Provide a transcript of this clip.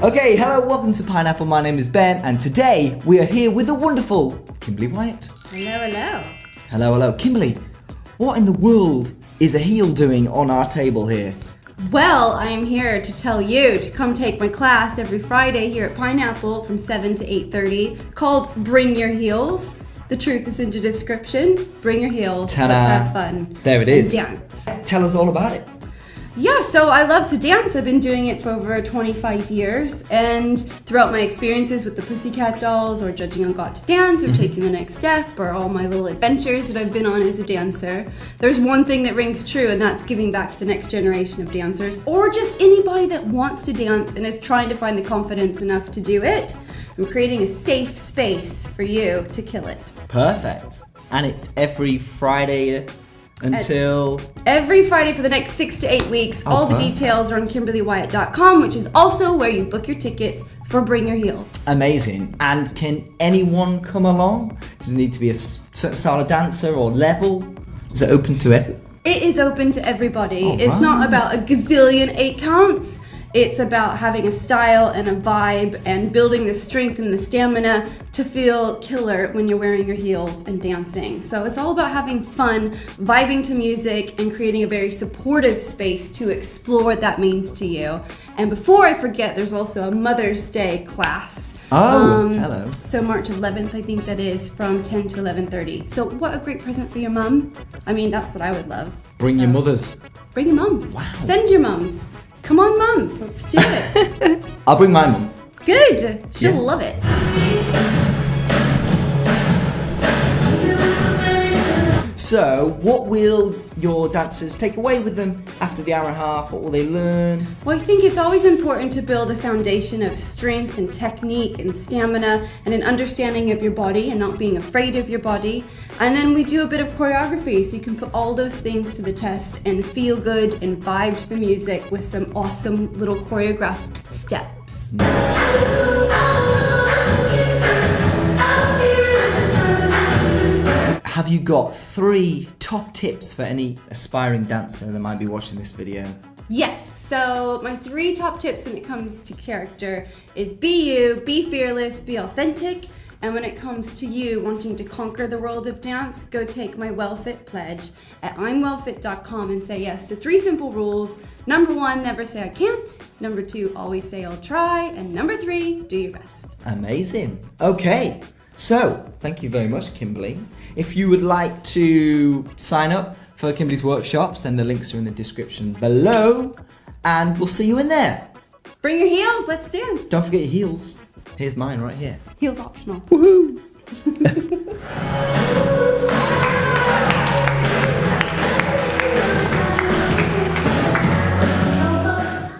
Okay, hello, welcome to Pineapple. My name is Ben, and today we are here with the wonderful Kimberly Wyatt. Hello, hello. Hello, hello. Kimberly, what in the world is a heel doing on our table here? Well, I am here to tell you to come take my class every Friday here at Pineapple from 7 to 8:30 called Bring Your Heels. The truth is in the description. Bring your heels. Ta-da. Let's have fun. There it is. And dance. Tell us all about it. Yeah, so I love to dance. I've been doing it for over 25 years, and throughout my experiences with the Pussycat Dolls or judging on Got to Dance or taking the next step or all my little adventures that I've been on as a dancer, there's one thing that rings true, and that's giving back to the next generation of dancers or just anybody that wants to dance and is trying to find the confidence enough to do it. I'm creating a safe space for you to kill it. Perfect. And it's every Friday until... Every Friday for the next 6 to 8 weeks. Oh, all the perfect. details are on KimberlyWyatt.com, which is also where you book your tickets for Bring Your Heels. Amazing. And can anyone come along? Does it need to be a certain style of dancer or level? Is it open to everyone? It is open to everybody. Oh, it's wow. not about a gazillion 8 counts. It's about having a style and a vibe and building the strength and the stamina to feel killer when you're wearing your heels and dancing. So it's all about having fun, vibing to music, and creating a very supportive space to explore what that means to you. And before I forget, there's also a Mother's Day class. Oh, hello. So March 11th, I think that is, from 10 to 11:30. So what a great present for your mum. I mean, that's what I would love. Bring your mothers. Bring your mums. Wow. Send your mums. Come on, mums. Let's do it. I'll bring my mum. Good. She'll Yeah. love it. So, what will your dancers take away with them after the hour and a half? What will they learn? Well, I think it's always important to build a foundation of strength and technique and stamina and an understanding of your body and not being afraid of your body. And then we do a bit of choreography so you can put all those things to the test and feel good and vibe to the music with some awesome little choreographed steps. Have you got 3 top tips for any aspiring dancer that might be watching this video? Yes, so my 3 top tips when it comes to character is be you, be fearless, be authentic. And when it comes to you wanting to conquer the world of dance, go take my WellFit pledge at imwellfit.com and say yes to 3 simple rules. Number 1, never say I can't. Number 2, always say I'll try. And number 3, do your best. Amazing. Okay, so thank you very much, Kimberly. If you would like to sign up for Kimberly's workshops, then the links are in the description below, and we'll see you in there. Bring your heels, let's dance. Don't forget your heels. Here's mine right here. Heels optional. Woohoo!